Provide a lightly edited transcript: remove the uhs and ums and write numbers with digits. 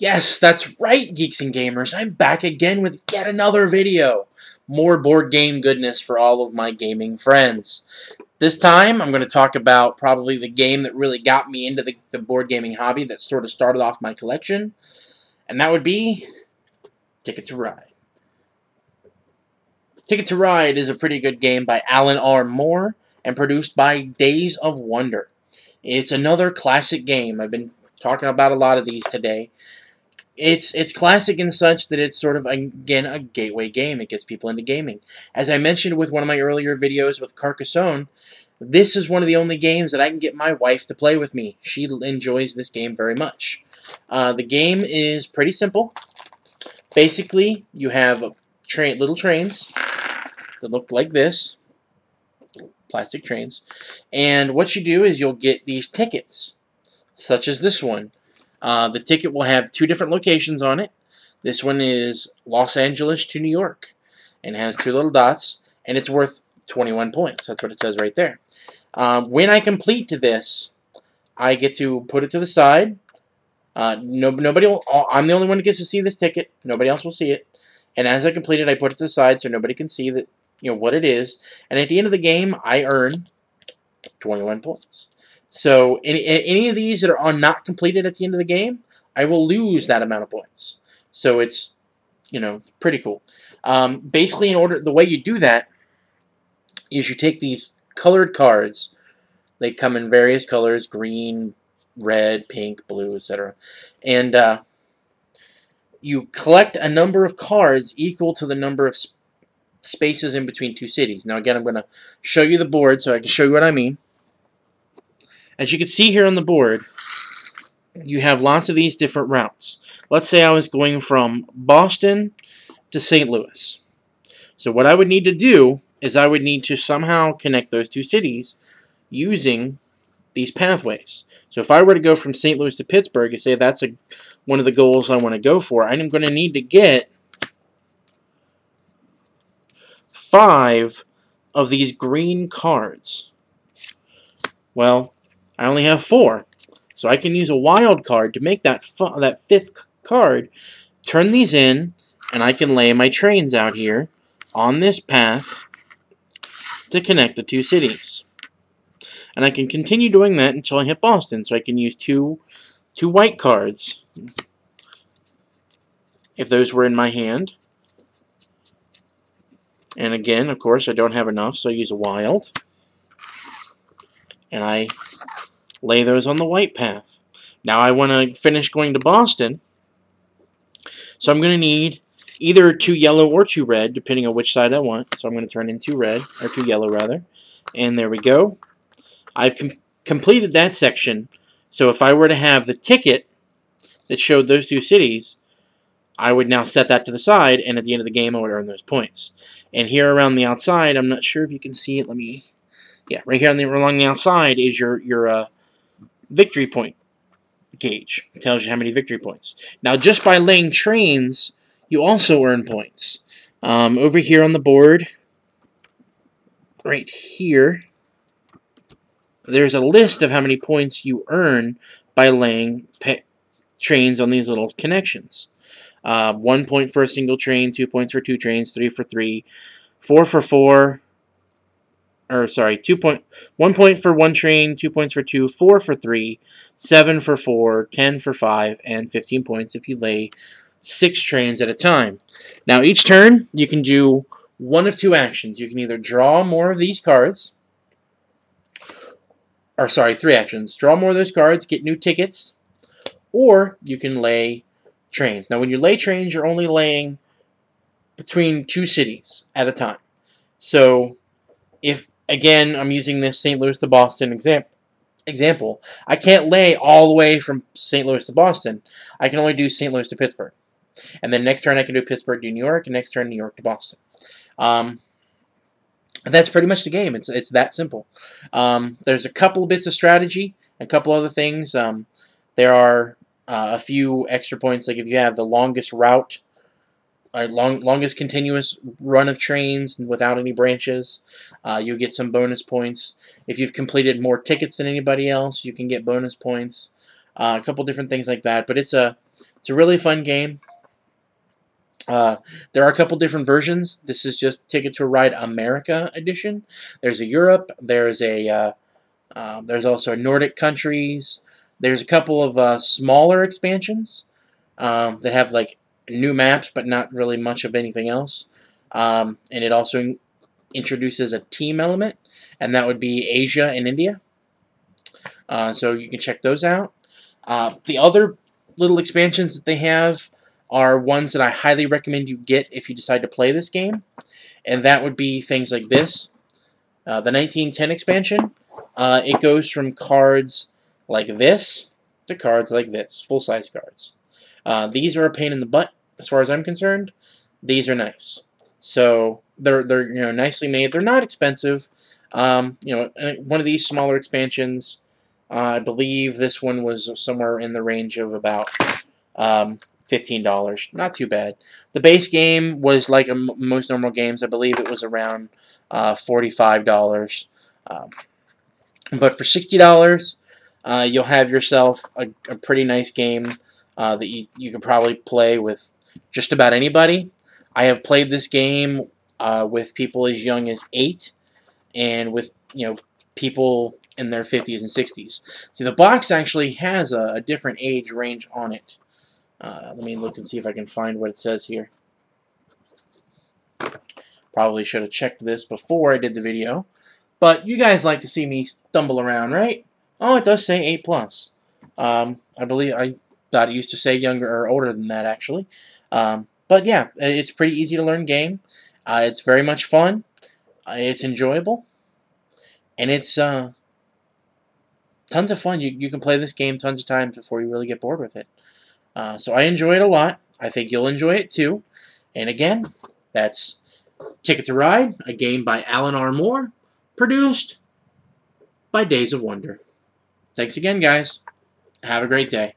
Yes, that's right, geeks and gamers. I'm back again with yet another video. More board game goodness for all of my gaming friends. This time, I'm going to talk about probably the game that really got me into the board gaming hobby that sort of started off my collection, and that would be Ticket to Ride. Ticket to Ride is a pretty good game by Alan R. Moore and produced by Days of Wonder. It's another classic game. I've been talking about a lot of these today. It's classic in such that it's sort of, again, a gateway game. It gets people into gaming. As I mentioned with one of my earlier videos with Carcassonne, this is one of the only games that I can get my wife to play with me. She enjoys this game very much. The game is pretty simple. Basically, you have little trains that look like this, plastic trains, and what you do is you'll get these tickets, such as this one. The ticket will have two different locations on it. This one is Los Angeles to New York and has two little dots, and it's worth 21 points. That's what it says right there. When I complete this, I get to put it to the side. Nobody will, I'm the only one who gets to see this ticket. Nobody else will see it. And as I complete it, I put it to the side so nobody can see that, what it is. And at the end of the game, I earn 21 points. So any of these that are not completed at the end of the game, I will lose that amount of points. So it's, pretty cool. Basically, the way you do that is you take these colored cards. They come in various colors: green, red, pink, blue, etc. And you collect a number of cards equal to the number of spaces in between two cities. Now, again, I'm going to show you the board so I can show you what I mean. As you can see here on the board, you have lots of these different routes. Let's say I was going from Boston to St. Louis. So what I would need to do is I would need to somehow connect those two cities using these pathways. So if I were to go from St. Louis to Pittsburgh, and say that's one of the goals I want to go for, I'm going to need to get 5 of these green cards. Well, I only have 4, so I can use a wild card to make that 5th card, turn these in, and I can lay my trains out here on this path to connect the two cities. And I can continue doing that until I hit Boston, so I can use two white cards, if those were in my hand. And again, of course, I don't have enough, so I use a wild. And I lay those on the white path. Now I want to finish going to Boston, so I'm going to need either 2 yellow or 2 red, depending on which side I want. So I'm going to turn in 2 red, or 2 yellow rather. And there we go. I've completed that section, so if I were to have the ticket that showed those two cities, I would now set that to the side, and at the end of the game I would earn those points. And here around the outside, I'm not sure if you can see it, right here along the outside is your victory point gauge. It tells you how many victory points. Now, just by laying trains, you also earn points. Over here on the board, right here, there's a list of how many points you earn by laying trains on these little connections. 1 point for a single train, 2 points for 2 trains, 3 for 3, 4 for 4, 1 point for 1 train, 2 points for 2, 4 for 3, 7 for 4, 10 for 5, and 15 points if you lay 6 trains at a time. Now, each turn, you can do one of 2 actions. You can either draw more of these cards, 3 actions. Draw more of those cards, get new tickets, or you can lay trains. Now, when you lay trains, you're only laying between 2 cities at a time. So, if, again, I'm using this St. Louis to Boston example, I can't lay all the way from St. Louis to Boston. I can only do St. Louis to Pittsburgh. And then next turn I can do Pittsburgh to New York, and next turn New York to Boston. That's pretty much the game. It's that simple. There's a couple of bits of strategy, a couple other things. There are a few extra points, like if you have the longest route, or longest continuous run of trains without any branches, you get some bonus points. If you've completed more tickets than anybody else, you can get bonus points. A couple different things like that. But it's a It's a really fun game. There are a couple different versions. This is just Ticket to Ride America edition. There's a Europe. There's also a Nordic countries. There's a couple of smaller expansions that have like new maps, but not really much of anything else. And it also introduces a team element, and that would be Asia and India. So you can check those out. The other little expansions that they have are ones that I highly recommend you get if you decide to play this game, and that would be things like this. The 1910 expansion, it goes from cards like this to cards like this, full-size cards. These are a pain in the butt, as far as I'm concerned. These are nice. So they're nicely made. They're not expensive. One of these smaller expansions, I believe this one was somewhere in the range of about $15. Not too bad. The base game was like most normal games. I believe it was around $45. But for $60, you'll have yourself a pretty nice game that you can probably play with just about anybody. I have played this game with people as young as 8, and with people in their 50s and 60s. See, the box actually has a different age range on it. Let me look and see if I can find what it says here. Probably should have checked this before I did the video. But you guys like to see me stumble around, right? Oh, it does say 8+. I thought it used to say younger or older than that, actually. But yeah, it's a pretty easy to learn game. It's very much fun. It's enjoyable. And it's tons of fun. You can play this game tons of times before you really get bored with it. So I enjoy it a lot. I think you'll enjoy it too. And again, that's Ticket to Ride, a game by Alan R. Moore, produced by Days of Wonder. Thanks again, guys. Have a great day.